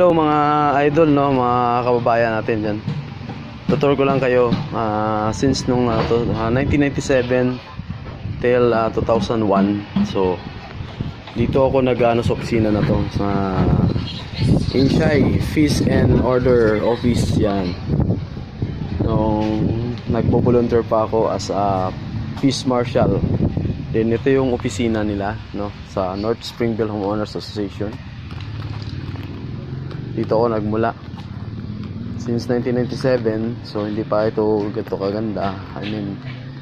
Hello mga idol, no, mga kababayan natin dyan. Tutur ko lang kayo since nung 1997 till 2001. So dito ako nag-ano sa opisina na to sa Inchai Fish and Order Office yan. Nung nagbo-volunteer pa ako as a Fish Marshal. Then ito yung opisina nila, no, sa North Springville Homeowners Association. Dito ako nagmula since 1997. So hindi pa ito ganito kaganda. I mean,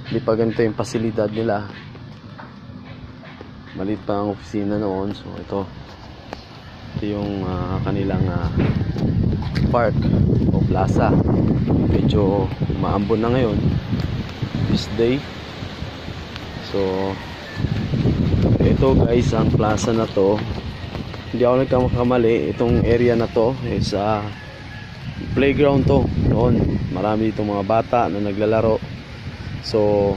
hindi pa ganito yung pasilidad nila. Maliit pa ang opisina noon. So ito yung kanilang park o plaza. Medyo maambon na ngayon this day. So ito guys, ang plaza na to, hindi ako nagkakamali, itong area na to is playground to. Noon marami ditong mga bata na naglalaro. So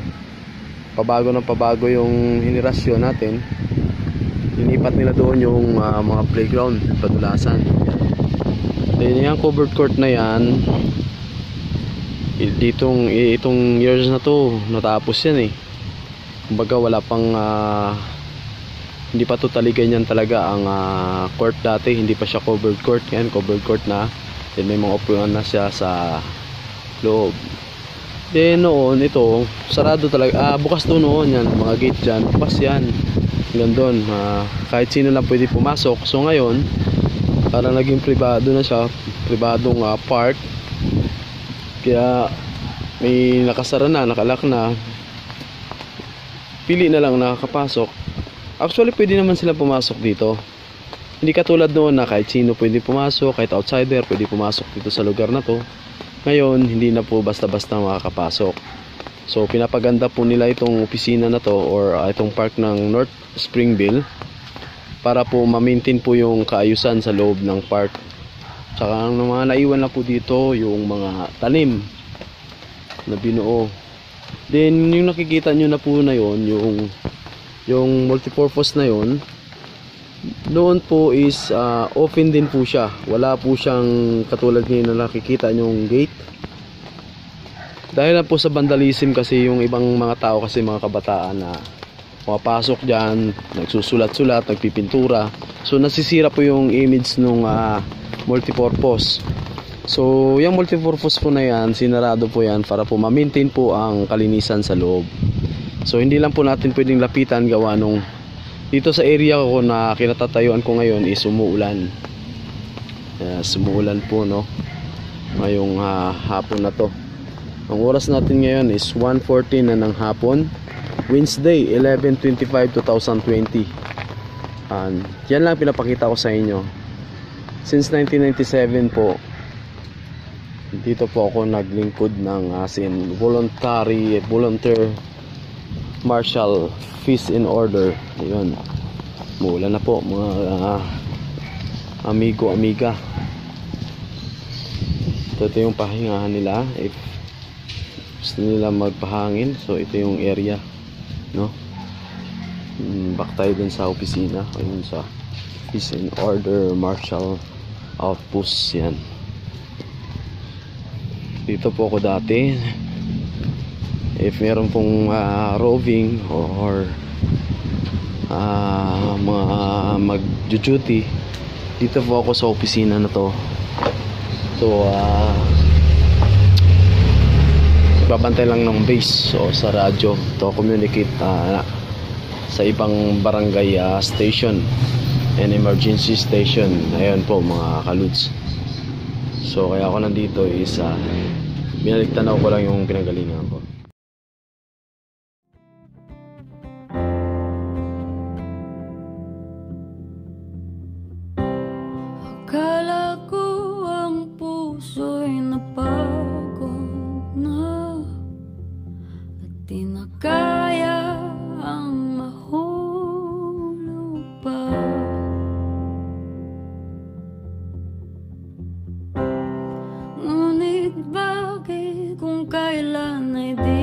pabago ng pabago yung henerasyon natin, linipat nila doon yung mga playground, padulasan. Then yung covered court na yan, itong years na to natapos yan eh. Kumbaga wala pang hindi pa totally ganyan talaga ang court dati. Hindi pa siya covered court. Yan, covered court na. Then may mga upuan na siya sa loob. Then noon ito sarado talaga. Bukas to noon yan, mga gate dyan, bukas yan hanggang doon. Kahit sino lang pwede pumasok. So ngayon parang naging privado na siya, pribadong park. Kaya may nakasara na, nakalak na, pili na lang nakakapasok. Actually pwede naman sila pumasok dito. Hindi katulad noon na kahit sino pwede pumasok, kahit outsider pwede pumasok dito sa lugar na to. Ngayon hindi na po basta-basta makakapasok. So pinapaganda po nila itong opisina na to or itong park ng North Springville para po ma-maintain po yung kaayusan sa loob ng park. Tsaka ang mga naiwan na po dito yung mga tanim na binuo. Then yung nakikita nyo na po na yon, yung multipurpose na yon, noon po is open din po siya. Wala po siyang katulad ngayon na nakikita nyong gate. Dahil na po sa vandalism kasi, yung ibang mga tao kasi, mga kabataan na pumapasok dyan, nagsusulat-sulat, nagpipintura. So nasisira po yung image nung multipurpose. So yung multipurpose po na yan, sinarado po yan para po ma-maintain po ang kalinisan sa loob. So hindi lang po natin pwedeng lapitan gawa nung dito sa area ko na kinatatayuan ko ngayon is umuulan. Sumuulan po, no, ngayong hapon na to. Ang oras natin ngayon is 1:14 na ng hapon, Wednesday 11/25/2020. Yan lang pinapakita ko sa inyo. Since 1997 po dito po ako naglingkod ng volunteer Marshal Fish in Order. Ayun, mula na po mga amigo, amiga. Ito yung pahingahan nila if gusto nila magpahangin. So ito yung area, no. Back tayo dun sa opisina, ayun sa Fish in Order Marshal Outpost yan. Dito po ako dati. If meron pong roving or mga mag-duty, dito po ako sa opisina na to. So babantay lang ng base o sa radyo to communicate sa ibang barangay station and emergency station. Ayun po mga kaluts. So kaya ako nandito is binaligtanaw ko lang yung pinagalingan ko. Akala ko ang puso'y napagod na at di na kaya ang mahulog pa. Ngunit bakit kung kailan ay di